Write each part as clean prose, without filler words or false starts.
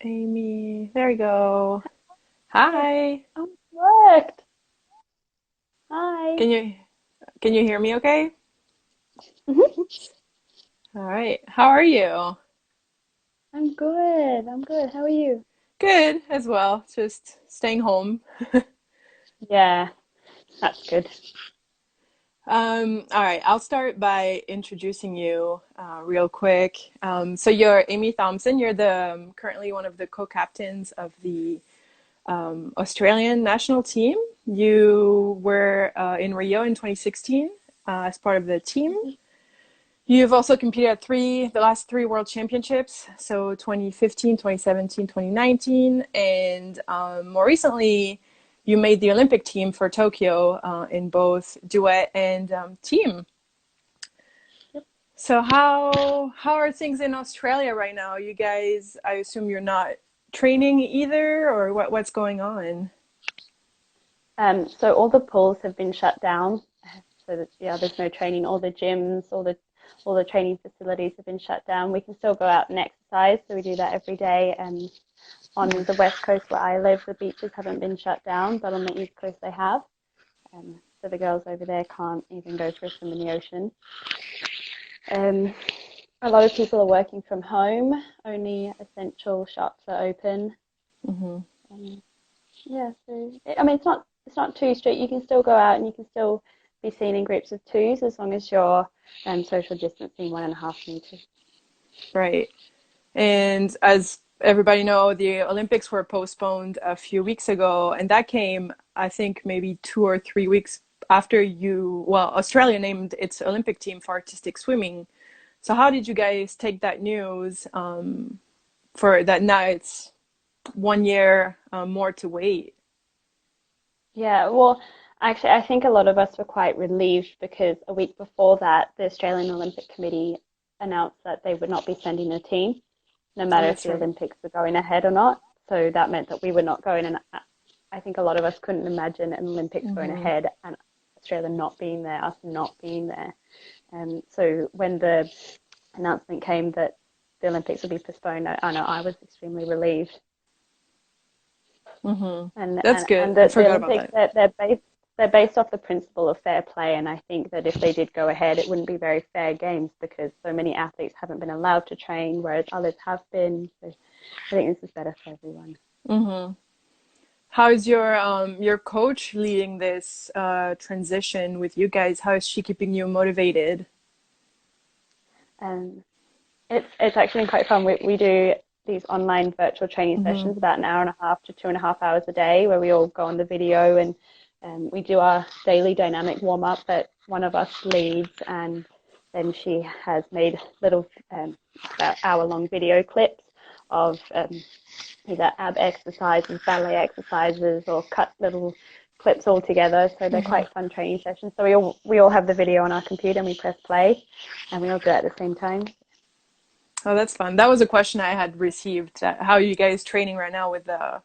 Amy, there we go. Hi. Oh, it worked. Hi. Can you can you hear me okay? Mhm. All right. How are you? I'm good. I'm good. How are you? Good as well. Just staying home. Yeah, that's good. All right, I'll start by introducing you real quick. So you're Amie Thompson. You're the currently one of the co-captains of the Australian national team. You were in Rio in 2016 as part of the team. Mhm. You've also competed at the last three World Championships, so 2015, 2017, 2019, and more recently, you made the Olympic team for Tokyo in both duet and team. Yep. So how are things in Australia right now? You guys, I assume you're not training either, or what's going on? So all the pools have been shut down. So that, yeah, there's no training. All the gyms, all the training facilities have been shut down. We can still go out and exercise, so we do that every day. And on the west coast where I live, the beaches haven't been shut down, but on the east coast they have. So the girls over there can't even go for a swim in the ocean. Um, A lot of people are working from home. Only essential shops are open. Hmm. Um, yeah, so I mean, it's not too strict. You can still go out and you can still be seen in groups of twos as long as you're social distancing 1.5 meters. Right. And as everybody know, the Olympics were postponed a few weeks ago, and that came, I think, maybe 2 or 3 weeks after Australia named its Olympic team for artistic swimming. So how did you guys take that news for that now it's 1 year more to wait? Yeah, well, actually, I think a lot of us were quite relieved because a week before that, the Australian Olympic Committee announced that they would not be sending a team, no Oh, matter if that's the right. Olympics were going ahead or not. So that meant that we were not going, and I think a lot of us couldn't imagine an Olympics going Hmm. ahead and Australia not being there, us not being there. And so when the announcement came that the Olympics would be postponed, I know I was extremely relieved. Hmm. And That's and, good. and I the forgot about Olympics, that. they're based off the principle of fair play, and I think that if they did go ahead, it wouldn't be very fair games because so many athletes haven't been allowed to train, whereas others have been. So I think this is better for everyone. Hmm. How's your coach leading this transition with you guys? How is she keeping you motivated? Um, it's actually quite fun. We do these online virtual training Hmm. sessions, about an hour and a half to 2.5 hours a day, where we all go on the video and we do our daily dynamic warm up that one of us leads, and then she has made little about hour-long video clips of either ab exercises, ballet exercises, or cut little clips all together. So they're Hmm. quite fun training sessions. So we all have the video on our computer and we press play, and we all do it at the same time. Oh, that's fun. That was a question I had received. How are you guys training right now with the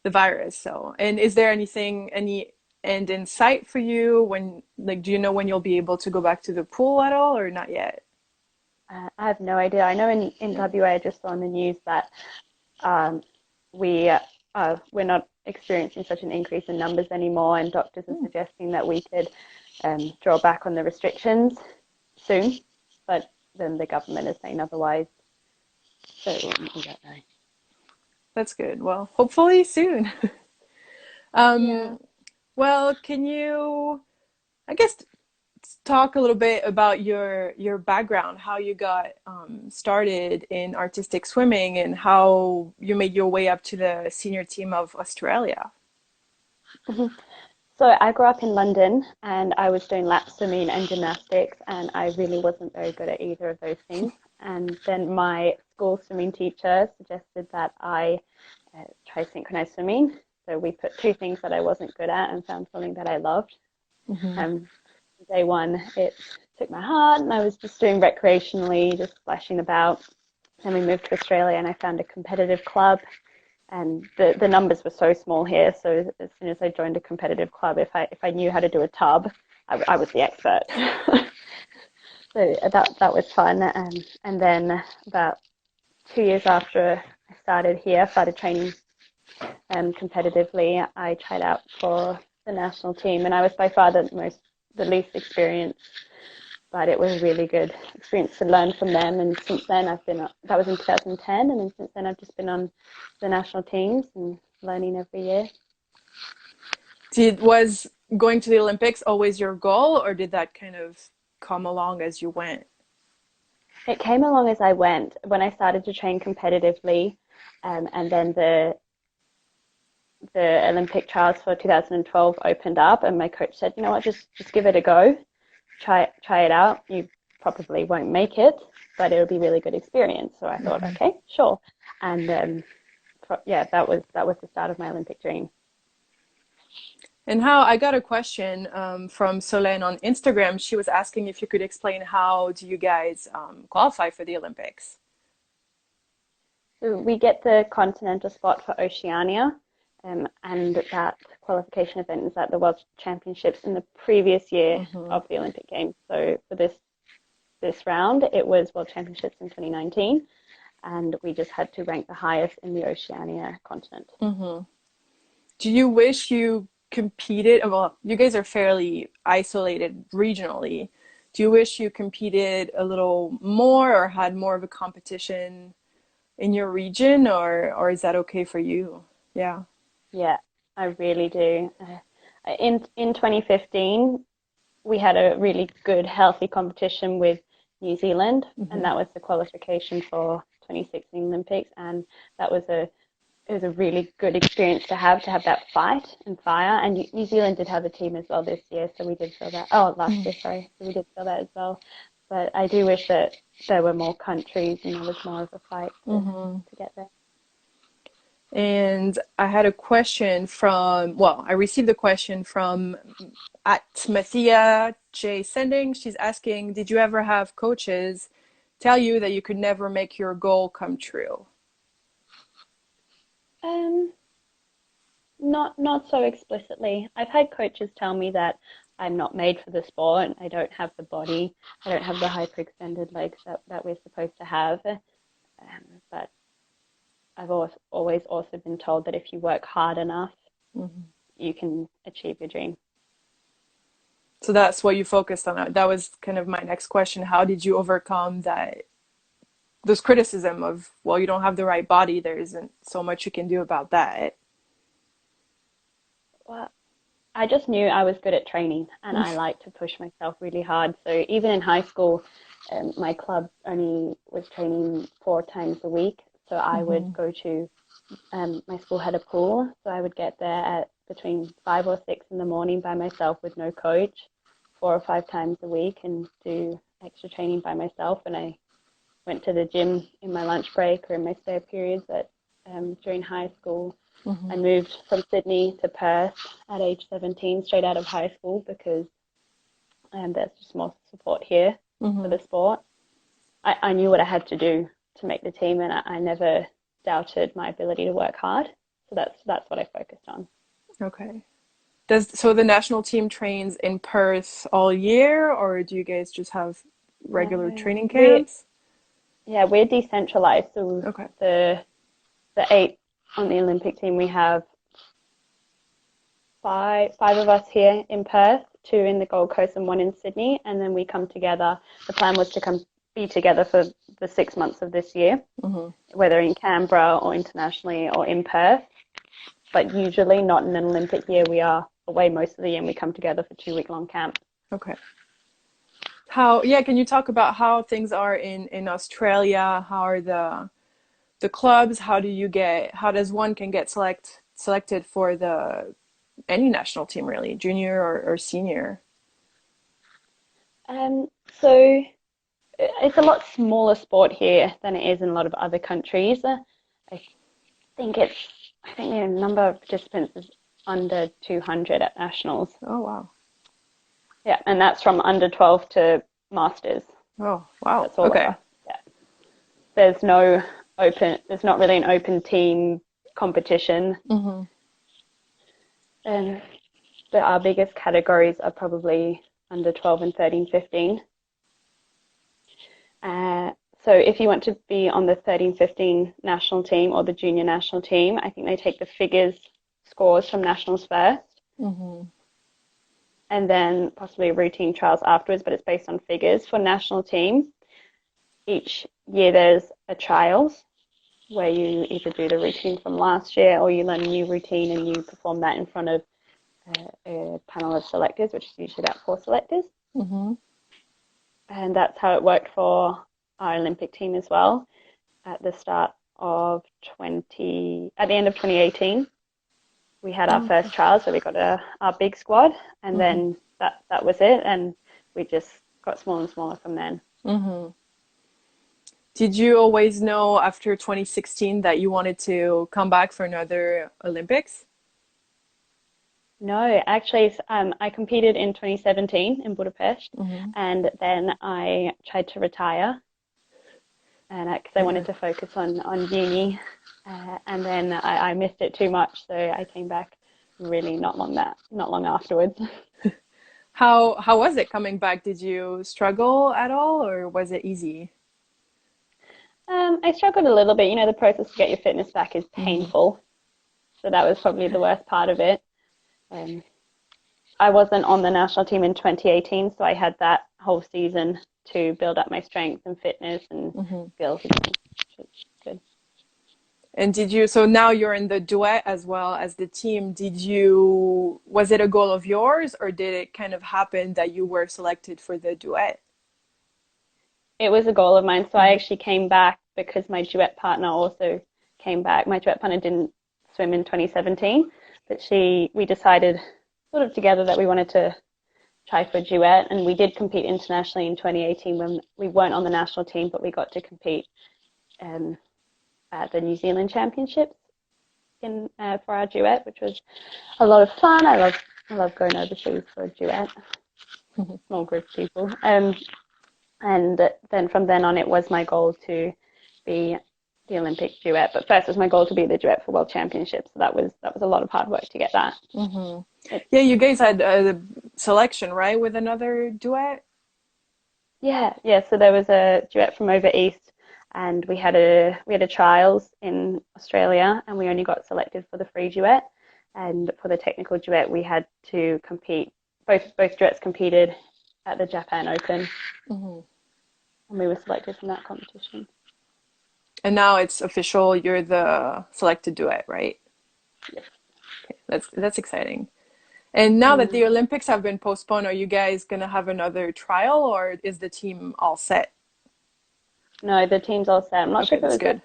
virus? So, and is there any end in sight for you? When, like, do you know when you'll be able to go back to the pool at all, or not yet? I have no idea. I know in WA, I just saw on the news that um, we we're not experiencing such an increase in numbers anymore, and doctors are Hmm. suggesting that we could draw back on the restrictions soon. But then the government is saying otherwise, so we don't know. That's good. Well, hopefully soon. Yeah. Um, well, can you, I guess, talk a little bit about your background, how you got started in artistic swimming, and how you made your way up to the senior team of Australia. Mhm. So I grew up in London and I was doing lap swimming and gymnastics, and I really wasn't very good at either of those things. And then my school swimming teacher suggested that I try synchronized swimming. So we put two things that I wasn't good at and found something that I loved. Hmm. Um, Day one, it took my heart, and I was just doing recreationally, just splashing about. Then we moved to Australia, and I found a competitive club, and the numbers were so small here. So as soon as I joined a competitive club, if I knew how to do a tub, I was the expert. So that was fun. And then about 2 years after started training competitively, I tried out for the national team, and I was by far the least experienced, but it was a really good experience to learn from them. And since then, that was in 2010, and then since then I've just been on the national teams and learning every year. Was going to the Olympics always your goal, or did that kind of come along as you went? It came along as I went when I started to train competitively, and then the Olympic trials for 2012 opened up, and my coach said, you know what, just give it a go, try it out. You probably won't make it, but it'll be a really good experience. So I thought, okay, sure. And that was the start of my Olympic dream. And how I got a question from Solène on Instagram. She was asking if you could explain how do you guys qualify for the Olympics? So we get the continental spot for Oceania, and that qualification event is at the World Championships in the previous year of the Olympic Games. So for this round, it was World Championships in 2019, and we just had to rank the highest in the Oceania continent. Do you wish you competed? Well, you guys are fairly isolated regionally. Do you wish you competed a little more or had more of a competition in your region, or is that okay for you? Yeah. Yeah, I really do. In 2015, we had a really good, healthy competition with New Zealand, and that was the qualification for 2016 Olympics, and it was a really good experience to have that fight and fire. And New Zealand did have a team as well this year, so we did feel that. Oh, last year, sorry. So we did feel that as well. But I do wish that there were more countries and there was more of a fight to get there. And I had a question I received a question from at Mathia J. Sending. She's asking, did you ever have coaches tell you that you could never make your goal come true? Not so explicitly. I've had coaches tell me that I'm not made for the sport. I don't have the body. I don't have the hyperextended legs that we're supposed to have. But I've always also been told that if you work hard enough, you can achieve your dream. So that's what you focused on. That was kind of my next question. How did you overcome those criticism of, well, you don't have the right body, there isn't so much you can do about that? Well, I just knew I was good at training, and I like to push myself really hard. So even in high school, my club only was training 4 times a week. So I would go to, my school had a pool, so I would get there at between 5 or 6 in the morning by myself with no coach, 4 or 5 times a week, and do extra training by myself. And I went to the gym in my lunch break or in my spare periods during high school. I moved from Sydney to Perth at age 17, straight out of high school, because there's just more support here for the sport. I knew what I had to do to make the team, and I never doubted my ability to work hard. So that's what I focused on. Okay. So the national team trains in Perth all year, or do you guys just have regular training camps? We're decentralized. So Okay. the 8 on the Olympic team, we have five of us here in Perth, 2 in the Gold Coast and 1 in Sydney, and then we come together. The plan was to be together for the 6 months of this year, whether in Canberra or internationally or in Perth. But usually not in an Olympic year. We are away most of the year, and we come together for 2-week-long camp. Okay. Can you talk about how things are in Australia? How are the clubs? How does one can get selected for any national team, really, junior or senior? So it's a lot smaller sport here than it is in a lot of other countries. I think the number of participants is under 200 at nationals. Oh, wow. Yeah, and that's from under 12 to masters. Oh, wow. That's all of us. Yeah. There's not really an open team competition. And our biggest categories are probably under 12 and 13, 15. So So if you want to be on the 13-15 national team or the junior national team, I think they take the figures scores from nationals first, and then possibly routine trials afterwards, but it's based on figures. For national team, each year there's a trials where you either do the routine from last year or you learn a new routine and you perform that in front of a panel of selectors, which is usually about 4 selectors. And that's how it worked for our Olympic team as well. At the end of 2018, we had our first trials, so we got our big squad, and then that was it, and we just got smaller and smaller from then. Did you always know after 2016 that you wanted to come back for another Olympics? No, actually, I competed in 2017 in Budapest, and then I tried to retire, and because I wanted to focus on uni, and then I missed it too much, so I came back really not long afterwards. How was it coming back? Did you struggle at all, or was it easy? I struggled a little bit. You know, the process to get your fitness back is painful, so that was probably the worst part of it. I wasn't on the national team in 2018, so I had that whole season to build up my strength and fitness and skills, which was good. And so now you're in the duet as well as the team. Was it a goal of yours, or did it kind of happen that you were selected for the duet? It was a goal of mine. So I actually came back because my duet partner also came back. My duet partner didn't swim in 2017, but we decided sort of together that we wanted to try for a duet, and we did compete internationally in 2018 when we weren't on the national team, but we got to compete at the New Zealand Championships for our duet, which was a lot of fun. I love going overseas for a duet, small group of people. And then from then on, it was my goal to be the Olympic duet. But first, it was my goal to be the duet for World Championships. So that was a lot of hard work to get that. Yeah, you guys had a selection, right, with another duet? Yeah. So there was a duet from over east, and we had a trials in Australia, and we only got selected for the free duet. And for the technical duet, we had to compete. Both duets competed at the Japan Open, and we were selected from that competition. And now it's official. You're the selected duet, right? Yes. Okay, that's exciting. And now that the Olympics have been postponed, are you guys gonna have another trial, or is the team all set? No, the team's all set. I'm not sure if it was good.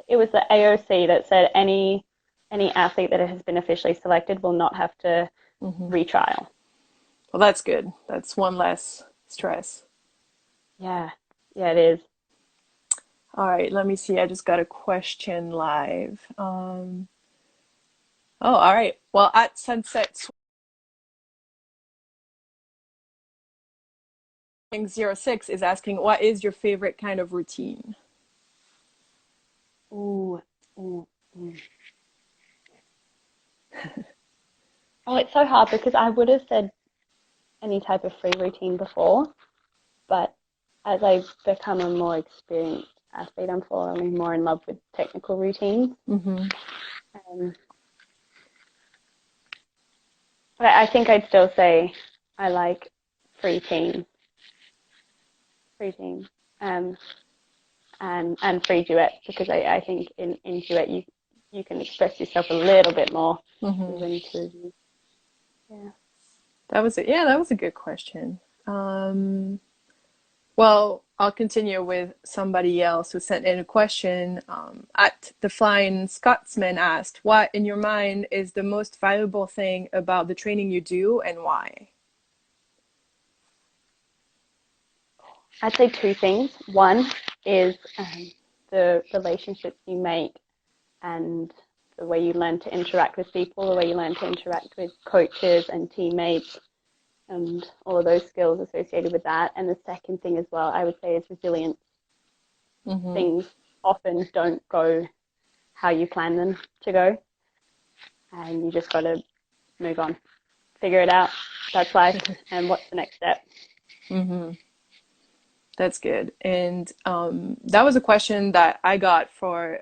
It was the AOC that said any athlete that has been officially selected will not have to retrial. Well, that's good. That's one less stress. Yeah, it is. All right, let me see. I just got a question live. All right. Well, at Sunset Swing 06 is asking, what is your favorite kind of routine? Ooh. Oh, it's so hard because I would have said any type of free routine before, but as I become a more experienced athlete, I'm falling more in love with technical routines. But I think I'd still say I like free team, and free duet, because I think in duet you can express yourself a little bit more. Yeah. That was a good question. Well, I'll continue with somebody else who sent in a question. At the Flying Scotsman asked, what in your mind is the most valuable thing about the training you do, and why? I'd say 2 things. One is the relationships you make and the way you learn to interact with people, the way you learn to interact with coaches and teammates, and all of those skills associated with that. And the second thing as well, I would say, is resilience. Things often don't go how you plan them to go, and you just got to move on, figure it out. That's life. And what's the next step? That's good. And that was a question that I got for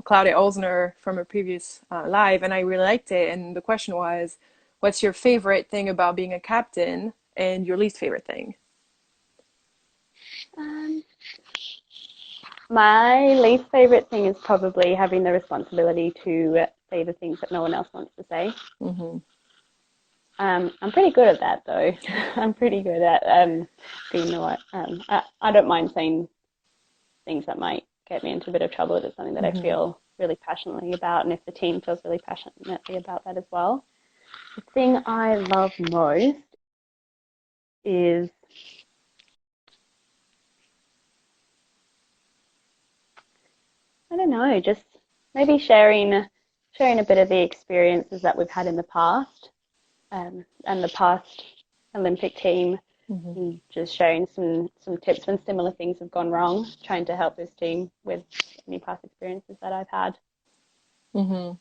Claudia Olsner from a previous live, and I really liked it. And the question was, what's your favorite thing about being a captain and your least favorite thing? Um, my least favorite thing is probably having the responsibility to say the things that no one else wants to say. Hmm. I'm pretty good at that though. I'm pretty good at being the one. I don't mind saying things that might get me into a bit of trouble if it's something that I Hmm. feel really passionately about, and if the team feels really passionately about that as well. The thing I love most is, I don't know, just maybe sharing a bit of the experiences that we've had in the past, and the past Olympic team, Hmm. and just sharing some tips when similar things have gone wrong, trying to help this team with any past experiences that I've had. Hmm.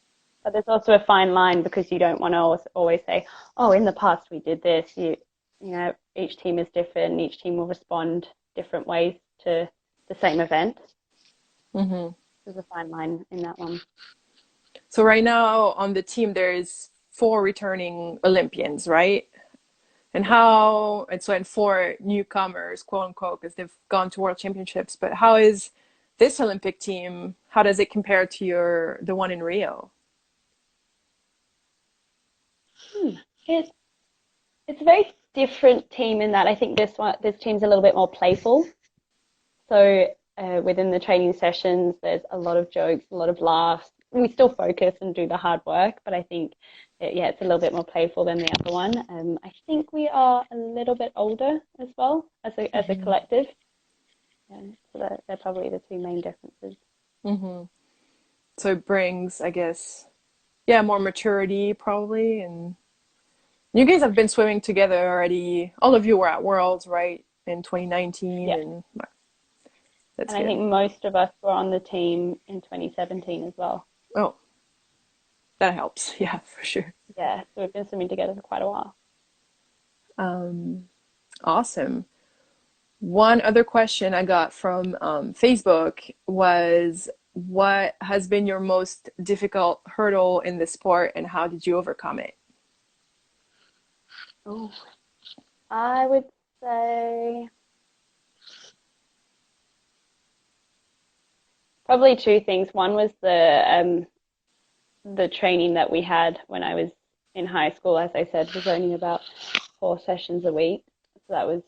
But there's also a fine line because you don't want to always say, "Oh, in the past we did this." You know, each team is different. Each team will respond different ways to the same event. Hmm. There's a fine line in that one. So right now on the team, there's four returning Olympians, right? And how, and so, and four newcomers, quote unquote, because they've gone to world championships. But how is this Olympic team? How does it compare to the one in Rio? Hmm. It's it's a very different team in that I think this team's a little bit more playful. So within the training sessions, there's a lot of jokes, a lot of laughs. We still focus and do the hard work, but I think, yeah, it's a little bit more playful than the other one. I think we are a little bit older as well as a Hmm. collective. So they're probably the two main differences. Hmm. So it brings, I guess, yeah, more maturity probably. And you guys have been swimming together already. All of you were at Worlds, right, in 2019, Yeah. and that's And I good. think most of us were on the team in 2017 as well. Oh, that helps. Yeah, for sure. Yeah, so we've been swimming together for quite a while. Um, awesome. One other question I got from Facebook was, what has been your most difficult hurdle in the sport and how did you overcome it? Oh, I would say probably two things. One was the training that we had when I was in high school, as I said, was only about 4 sessions a week. So that was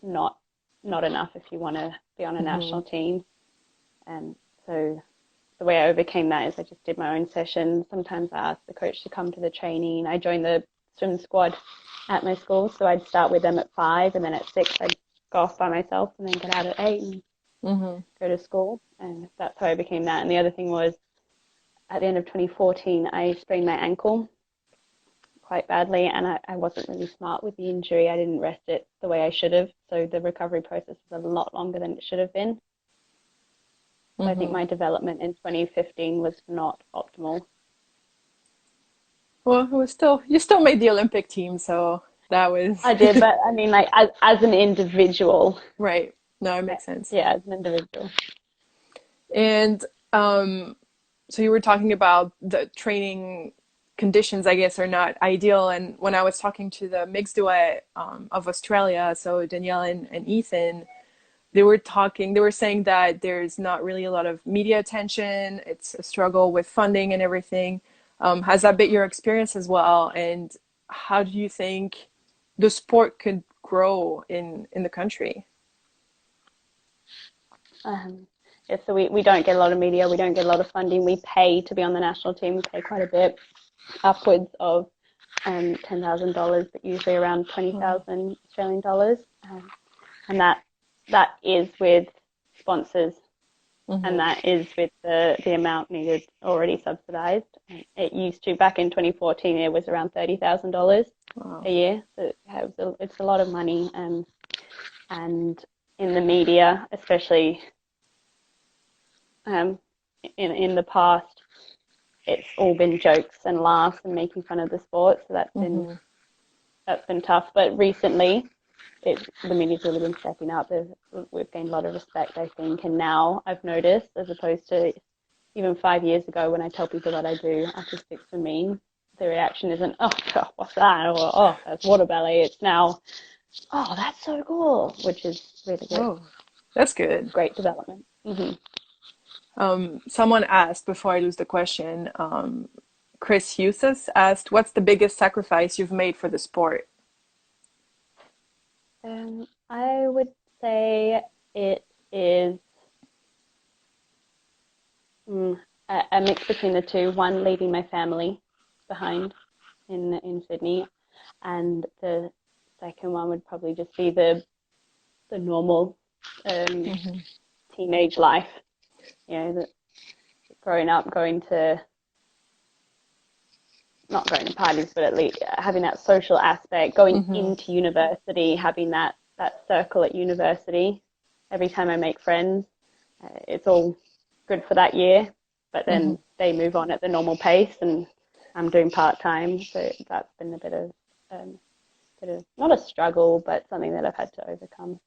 not not enough if you want to be on a Hmm. national team. And so the way I overcame that is I just did my own sessions. Sometimes I asked the coach to come to the training. I joined the swim squad at my school, so I'd start with them at 5, and then at 6 I'd go off by myself, and then get out at 8 and Hmm. go to school. And that's how I became that. And the other thing was at the end of 2014, I sprained my ankle quite badly, and I wasn't really smart with the injury. I didn't rest it the way I should have, so the recovery process was a lot longer than it should have been. So I think Hmm. my development in 2015 was not optimal. Well, it was still, you still made the Olympic team, so that was I did, but I mean, like as an individual, right. No, it makes sense. yeah, as an individual. And um, so you were talking about the training conditions, I guess, are not ideal. And when I was talking to the mixed duet of Australia, so Danielle and Ethan, they were saying that there's not really a lot of media attention. It's a struggle with funding and everything. Has that been your experience as well? And how do you think the sport could grow in the country? Um, yeah, so we don't get a lot of media, we don't get a lot of funding. We pay to be on the national team, we pay quite a bit, upwards of $10,000, but usually around Wow. 20,000 Australian dollars. And that is with sponsors, and Mm-hmm. that is with the amount needed already subsidized. It used to, back in 2014, it was around $30,000 a Wow. year. So it's a lot of money, and in the media, especially um, in the past, it's all been jokes and laughs and making fun of the sport. So Mm-hmm. that's been tough. But recently, the media's really been stepping up. We've gained a lot of respect, I think, and now I've noticed, as opposed to even 5 years ago when I tell people that I do acoustics for me, the reaction isn't, oh, God, what's that? Or, oh, that's water ballet. It's now, oh, that's so cool, which is really good. Oh, that's good. Great development. Someone asked, before I lose the question, Chris Hughes asked, what's the biggest sacrifice you've made for the sport? I would say it is a mix between the two. One, leaving my family behind in Sydney, and the second one would probably just be the normal teenage life. You know, that growing up, not going to parties, but at least having that social aspect, going into university, having that circle at university. Every time I make friends, it's all good for that year, but then they move on at the normal pace, and I'm doing part-time, so that's been a bit of not a struggle, but something that I've had to overcome.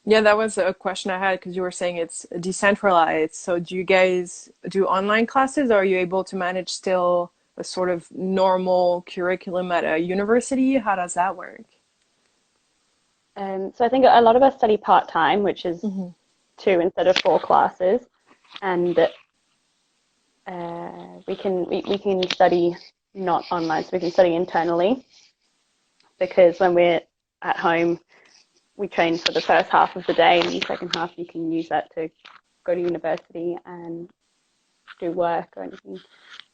Yeah, that was a question I had, because you were saying it's decentralized. So do you guys do online classes, or are you able to manage still a sort of normal curriculum at a university? How does that work? So I think a lot of us study part-time, which is 2 instead of 4 classes, and we can study not online, so we can study internally, because when we're at home, we train for the first half of the day, and the second half you can use that to go to university and do work or anything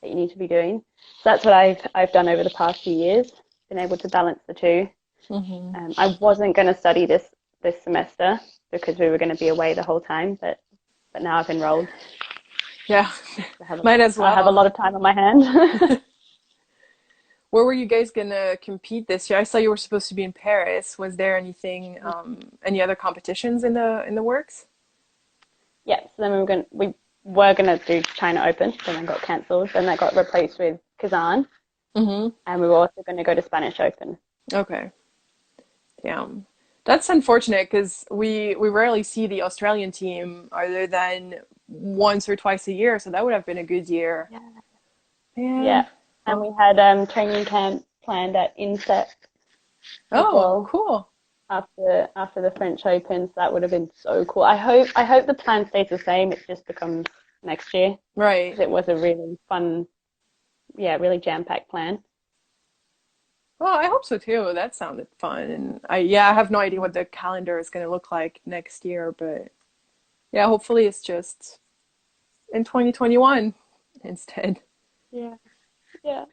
that you need to be doing. So that's what I've done over the past few years, been able to balance the two. I wasn't going to study this semester because we were going to be away the whole time, but now I've enrolled. Yeah, might as well. I have a lot of time on my hands. Where were you guys gonna compete this year? I saw you were supposed to be in Paris. Was there anything, any other competitions in the works? Yeah, so then we were gonna do China Open, then that got cancelled, then that got replaced with Kazan, and we were also going to go to Spanish Open. Okay. Yeah, that's unfortunate, because we rarely see the Australian team other than once or twice a year, so that would have been a good year. Yeah. And we had training camp planned at Inset as well. Cool. After the French Open, so that would have been so cool. I hope the plan stays the same. It just becomes next year. Right. 'Cause it was a really fun, really jam-packed plan. Well, I hope so too. That sounded fun. And I have no idea what the calendar is going to look like next year, but yeah, hopefully it's just in 2021 instead. Yeah. Yeah.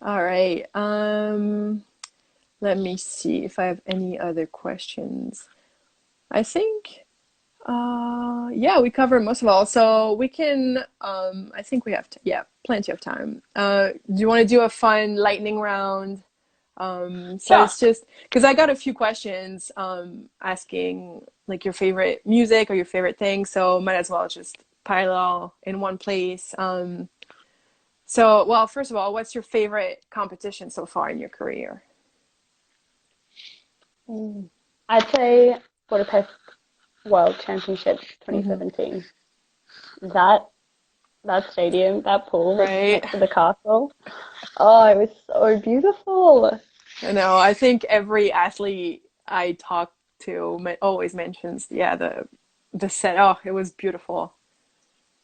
All right. Let me see if I have any other questions. I think, we covered most of all. So we can, I think we have, plenty of time. Do you want to do a fun lightning round? So it's just because I got a few questions asking like your favorite music or your favorite thing. So might as well just pile it all in one place. So, well, first of all, what's your favorite competition so far in your career? I'd say Budapest World Championships 2017. That stadium, that pool next to the castle. Oh, it was so beautiful. I know. I think every athlete I talk to always mentions, the set. Oh, it was beautiful.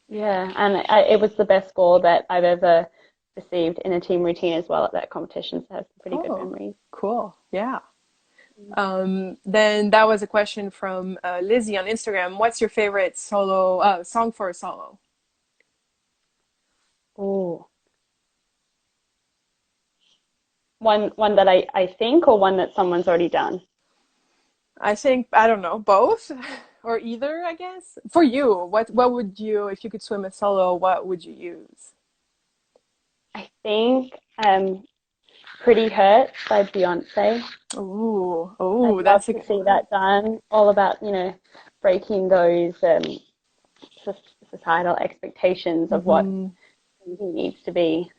Yeah, and it was the best score that I've ever received in a team routine as well at that competition, so I have some pretty good memories. Cool. Yeah. Then that was a question from Lizzie on Instagram. What's your favorite solo song for a solo? Oh, one that I think, or one that someone's already done? I think, I don't know, both or either, I guess. For you, what would you, if you could swim a solo, what would you use? I think Pretty Hurt by Beyonce. Oh, I'd that's love to see that done. All about, breaking those societal expectations of what he needs to be.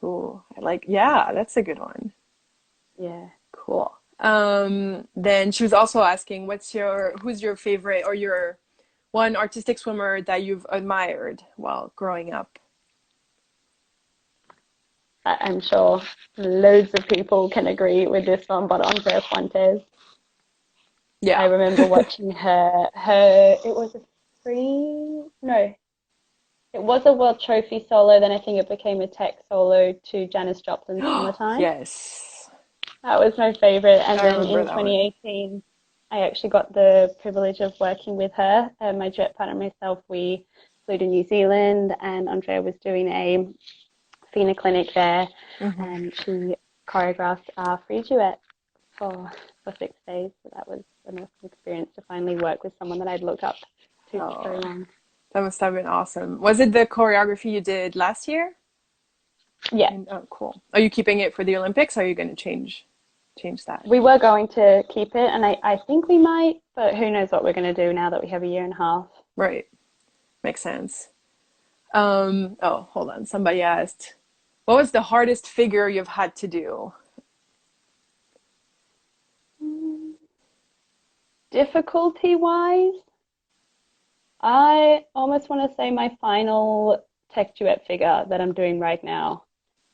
Ooh, that's a good one. Yeah. Cool. Then she was also asking, who's your favorite or your one artistic swimmer that you've admired while growing up? I'm sure loads of people can agree with this one, but Andrea Fuentes. I Yeah. remember watching it was a free, no, it was a World Trophy solo, then I think it became a tech solo to Janis Joplin's Summertime. Yes. That was my favorite. And I then remember in that one. 2018, I actually got the privilege of working with her. My duet partner and myself, we flew to New Zealand, and Andrea was doing a FINA clinic there, Hmm. and she choreographed our free duet for 6 days. So that was an awesome experience to finally work with someone that I'd looked up to for so Oh, long. that must have been awesome. Was it the choreography you did last year? Yeah, And oh, cool. Are you keeping it for the Olympics? Or are you going to change that? we were going to keep it, and I think we might, but who knows what we're going to do now that we have a year and a half. Right. Makes sense. Oh, hold on. Somebody asked, what was the hardest figure you've had to do? Difficulty wise, I almost want to say my final tech duet figure that I'm doing right now.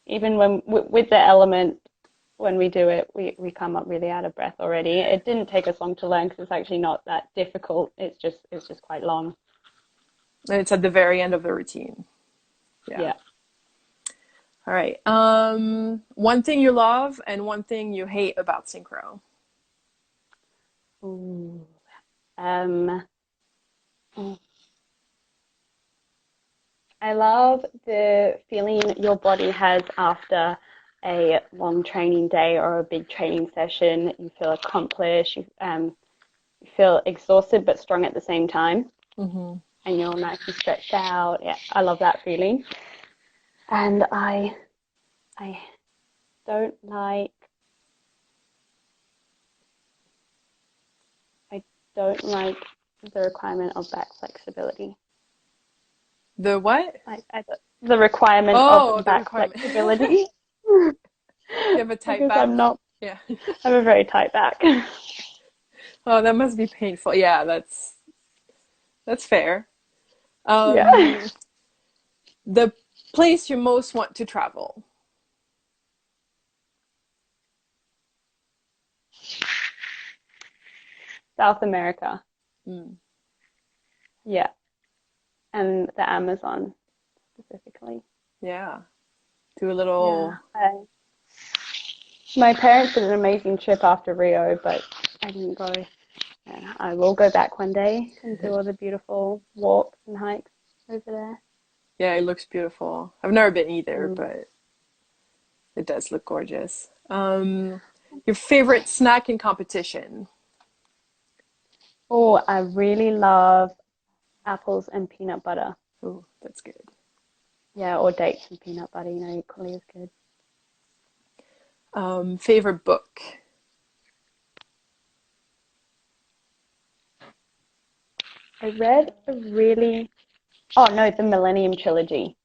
Even when with the element, when we do it, we come up really out of breath already. It didn't take us long to learn because it's actually not that difficult. It's just quite long. And it's at the very end of the routine. Yeah. Yeah. All right. One thing you love and one thing you hate about synchro. Ooh. Um, I love the feeling your body has after a long training day or a big training session. You feel accomplished. You feel exhausted but strong at the same time, Hmm. and you're nice and stretched out. Yeah, I love that feeling. And I don't like I don't like the requirement of back flexibility. The what? The requirement of Oh, the back requirement. flexibility You have a tight because back? Yeah. I have a very tight back. Oh, that must be painful. Yeah, that's fair. Yeah. Um, the place you most want to travel. South America. Mm, Yeah. And the Amazon specifically. yeah. Do a Yeah. little. My parents did an amazing trip after Rio, but I didn't go. Yeah, I will go back one day and do all the beautiful walks and hikes over there. Yeah, it looks beautiful. I've never been either, Mm. but it does look gorgeous. Your favorite snack in competition? Oh, I really love apples and peanut butter. Oh, that's good. Yeah, or dates and peanut butter, equally as good. Favorite book? I read a really, oh no, the Millennium Trilogy,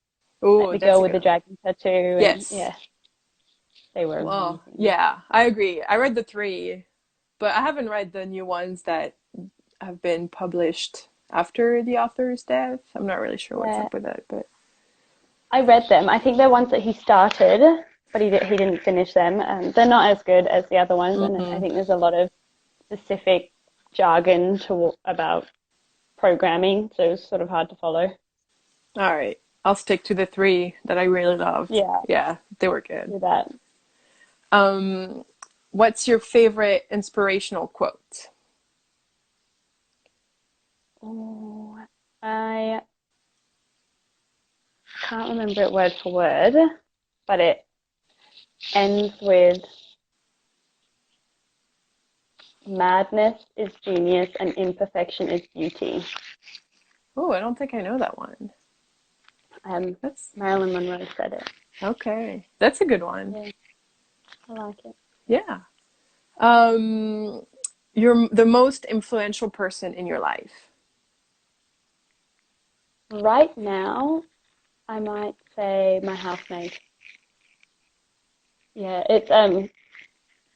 like Oh, the that's girl a with good the one. dragon tattoo, and Yes. yeah, they were Well, amazing. yeah, I agree. I read the three, but I haven't read the new ones that have been published after the author's death. I'm not really sure what's Yeah, up with that, but I read them. I think they're ones that he started, but he didn't finish them. They're not as good as the other ones, and I hmm. think there's a lot of specific jargon about programming, so it's sort of hard to follow. All right. I'll stick to the three that I really loved. Yeah, Yeah, they were good. do that. Um, what's your favorite inspirational quote? Oh, I can't remember it word for word, but it ends with madness is genius and imperfection is beauty. Oh, I don't think I know that one. Um, That's Marilyn Monroe said it. okay. That's a good one. Yeah, I like it. Yeah. Um, you're the most influential person in your life. Right now, I might say my housemate. Yeah, it's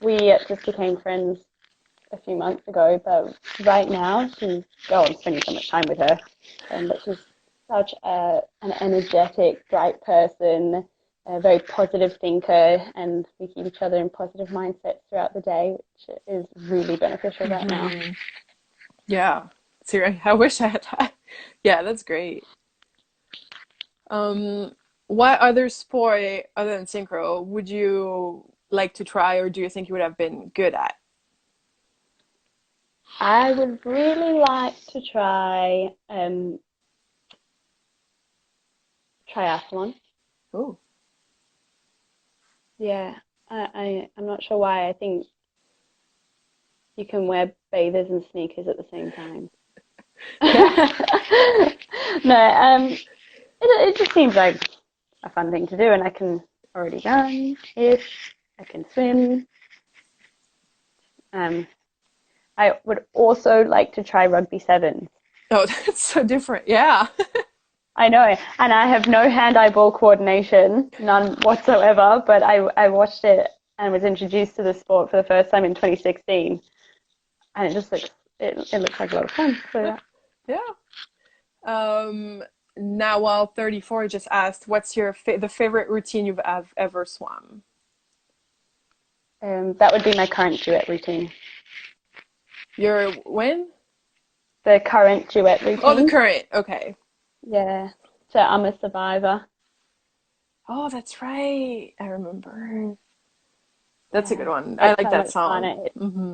we just became friends a few months ago, but right now I'm spending so much time with her, but she's such an energetic, bright person, a very positive thinker, and we keep each other in positive mindsets throughout the day, which is really beneficial right now. Yeah. Seriously, I wish I had that. Yeah, that's great. What other sport other than synchro would you like to try, or do you think you would have been good at? I would really like to try triathlon. Oh. Yeah, I'm not sure why. I think you can wear bathers and sneakers at the same time. Yeah. No, it just seems like a fun thing to do, and I can already run ish. I can swim. Um, I would also like to try rugby sevens. Oh, that's so different. Yeah. I know, and I have no hand-eye ball coordination, none whatsoever. But I watched it and was introduced to the sport for the first time in 2016, and it just looks like a lot of fun. So yeah. Yeah. Now, while 34 just asked, what's the favorite routine you've have ever swum? That would be my current duet routine. Your when? The current duet Oh, the routine. current. Okay. Yeah. So I'm a survivor. Oh, that's right. I remember. Mm, That's a good yeah. one. I It's like so that much fun. song. Hmm.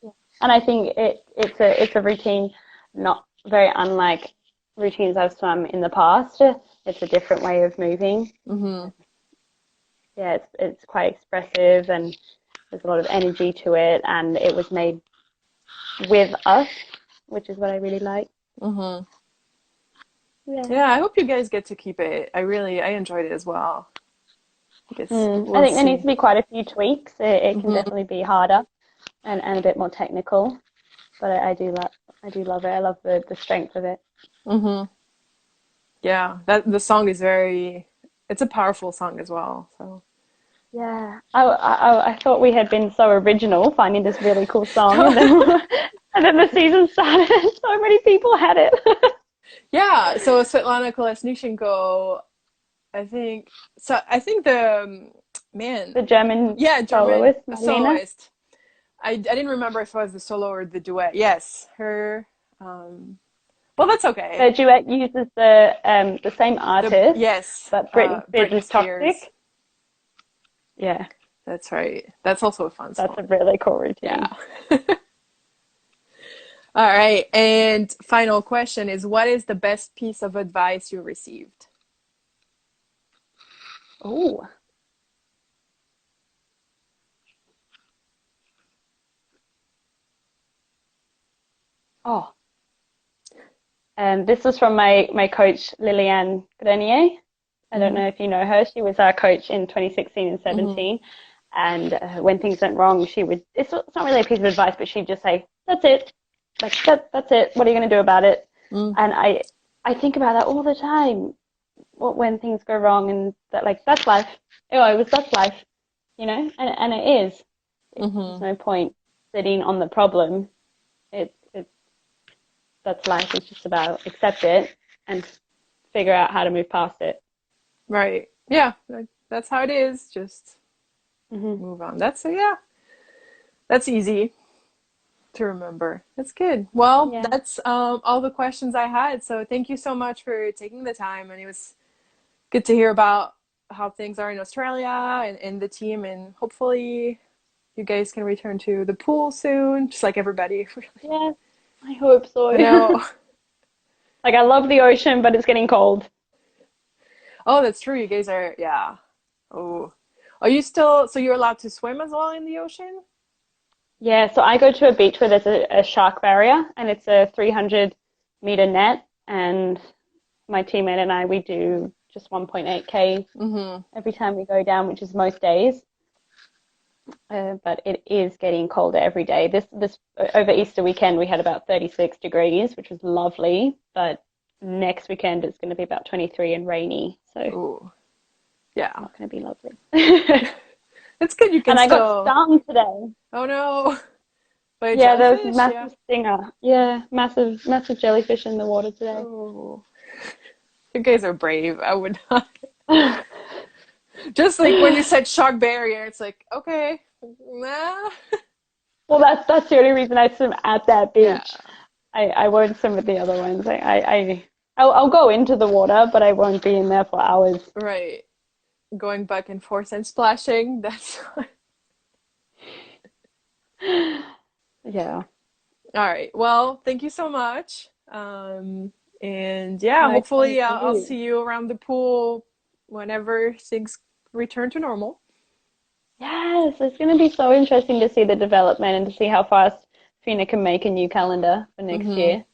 Yeah. And I think it's a routine not very unlike routines I've swum in the past. It's a different way of moving. Hmm. Yeah, it's quite expressive and there's a lot of energy to it, and it was made with us, which is what I really like. Hmm. Yeah. Yeah, I hope you guys get to keep it. I enjoyed it as well. I guess I we'll think there needs to see. be quite a few tweaks. It can Hmm. definitely be harder and a bit more technical, but I do love it. I love the strength of it. Hmm. Yeah, that the song is it's a powerful song as well. So. Yeah, I thought we had been so original finding this really cool song, and then and then the season started, and so many people had it. Yeah, so Svetlana Kolesnichenko, I think so. I think man, The German yeah, German soloist, Marlene. soloist. I didn't remember if it was the solo or the duet. Yes, her. Um, well, that's okay. The duet uses the same artist, Yes, but Britney Spears Britney is Spears. toxic. Yeah, That's right. That's also a fun that's a song. really cool routine. Yeah. All right. And final question is, what is the best piece of advice you received? Oh, oh. This was from my coach Liliane Grenier. I don't Hmm. know if you know her. She was our coach in 2016 and Hmm. 17. And when things went wrong, it's not really a piece of advice, but she'd just say, that's it. Like, that's it. What are you going to do about it? Mm. And I think about that all the time. When things go wrong and that's life. Oh, that's life, and it is. There's Hmm. no point sitting on the problem. It's that's life. It's just about accept it and figure out how to move past it. Right. Yeah. That's how it is. Just Hmm. move on. Yeah. That's easy to remember. That's good. Well, Yeah. that's all the questions I had. So thank you so much for taking the time, and it was good to hear about how things are in Australia and the team, and hopefully you guys can return to the pool soon, just like everybody. Really. Yeah, I hope so. I know. Like I love the ocean, but it's getting cold. Oh, that's true. You guys are, yeah. Oh, so you're allowed to swim as well in the ocean? Yeah, so I go to a beach where there's a shark barrier and it's a 300-meter net, and my teammate and I we do just 1.8K Mm-hmm. every time we go down, which is most days. But it is getting colder every day. This over Easter weekend we had about 36 degrees, which was lovely, but next weekend it's going to be about 23 and rainy, so it's Oh, yeah. not going to be lovely. It's good you can And I got still. stung today. Oh no, by a Yeah, there was a jellyfish. Yeah. massive stinger. Yeah, massive jellyfish in the water today. Oh, you guys are brave. I would not. Just like when you said shock barrier, it's like okay, nah. Well, that's the only reason I swim at that Yeah. beach. I won't swim at the other ones. I'll go into the water, but I won't be in there for hours. Right. Going back and forth and splashing. That's Yeah. all right. Well, thank you so much. And yeah, No, hopefully thank I'll you. see you around the pool whenever things return to normal. Yes, it's going to be so interesting to see the development and to see how fast FINA can make a new calendar for next Hmm. year.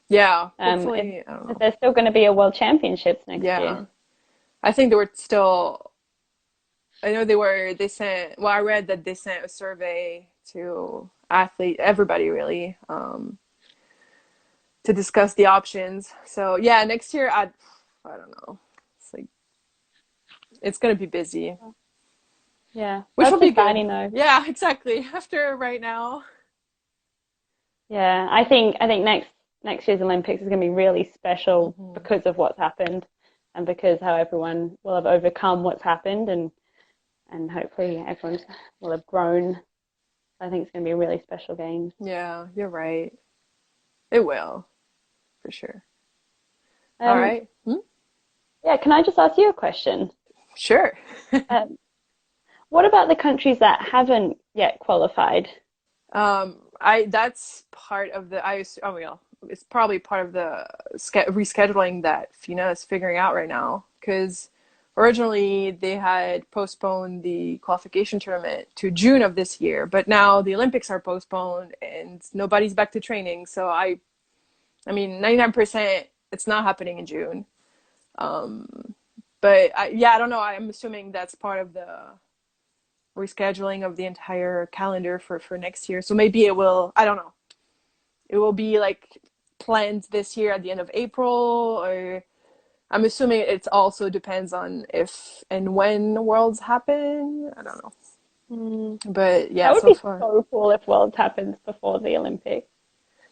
Yeah, If, hopefully, I don't if know. there's still going to be a World Championships next year. Yeah, I think they were still, I know they sent, well, I read that they sent a survey to everybody really, to discuss the options. So yeah, next year, I don't know. It's like, it's gonna be busy, Yeah, which will that's be good. exciting though. Yeah, exactly. After right now. Yeah, I think next year's Olympics is going to be really special Hmm. because of what's happened and because how everyone will have overcome what's happened and hopefully everyone will have grown. I think it's going to be a really special games. Yeah, you're right. It will, for sure. All Um, right. Hmm? yeah, can I just ask you a question? Sure. Um, what about the countries that haven't yet qualified? I that's part of the oh well, it's probably part of the rescheduling that FINA is figuring out right now because originally they had postponed the qualification tournament to June of this year, but now the Olympics are postponed and nobody's back to training. So I mean, 99% it's not happening in June. But yeah, I don't know. I'm assuming that's part of the rescheduling of the entire calendar for next year. So maybe it will, I don't know, it will be like planned this year at the end of April, or I'm assuming it also depends on if and when worlds happen. I don't know. Hmm. But yeah, That would so be far. so cool if Worlds happens before the Olympics.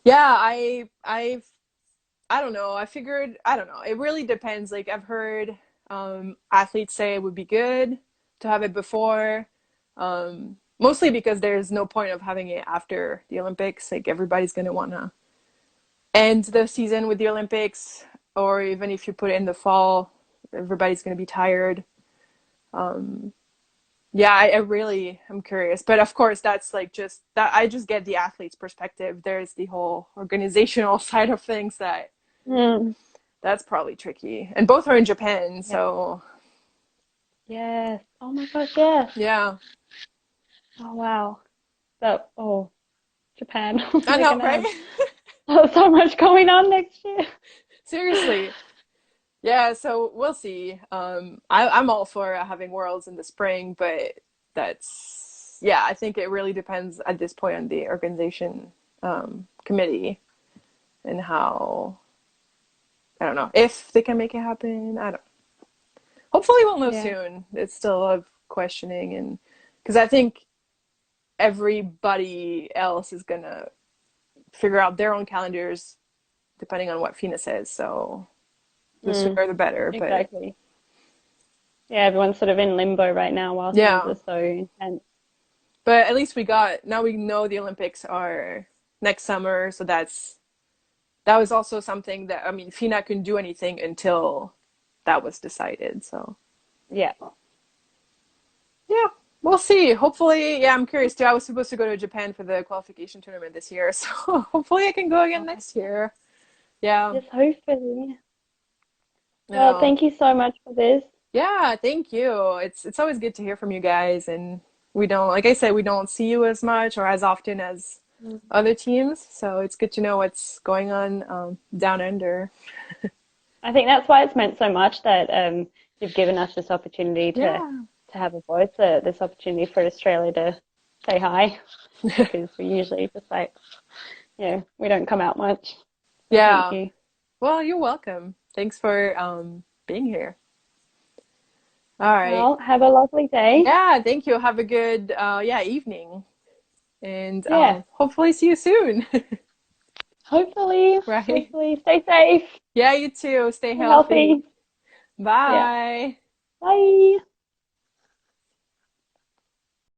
Yeah, I don't know. I figured I don't know. It really depends. Like I've heard athletes say it would be good to have it before. Mostly because there's no point of having it after the Olympics. Like everybody's gonna wanna end the season with the Olympics, or even if you put it in the fall, everybody's gonna be tired. Yeah, I really am curious, but of course, that's like just that. I just get the athlete's perspective. There's the whole organizational side of things Mm. that's probably tricky, and both are in Japan, Yeah. so Yes. Oh my gosh, yes. yeah, Oh wow. Japan. I They're know, gonna right? have so much going on next year. Seriously, yeah. So we'll see. I'm all for having worlds in the spring, but that's yeah. I think it really depends at this point on the organization committee and how I don't know if they can make it happen. I don't. Hopefully, we'll know Yeah. soon. It's still of questioning, and because I think everybody else is gonna figure out their own calendars depending on what FINA says. So the Mm, sooner the better. But exactly. Yeah, everyone's sort of in limbo right now while things yeah, are so intense. but at least now we know the Olympics are next summer, so that was also something that I mean FINA couldn't do anything until that was decided. So Yeah. yeah, we'll see. Hopefully, yeah, I'm curious too. I was supposed to go to Japan for the qualification tournament this year, so hopefully I can go again Oh, next year. Yeah, yes, hopefully. you Well, know. thank you so much for this. Yeah, thank you. It's always good to hear from you guys, and we don't, like I said, we don't see you as much or as often as Mm. other teams, so it's good to know what's going on down under. I think that's why it's meant so much that you've given us this opportunity Yeah. to have a voice, this opportunity for Australia to say hi, because we usually just like, we don't come out much. So thank Yeah. you. Well, you're welcome. Thanks for being here. All right. Well, have a lovely day. Yeah, thank you. Have a good yeah, evening. And Yeah, hopefully see you soon. hopefully, Right? hopefully, stay safe, Yeah, you too. Stay stay healthy. healthy. Yeah, Bye. bye.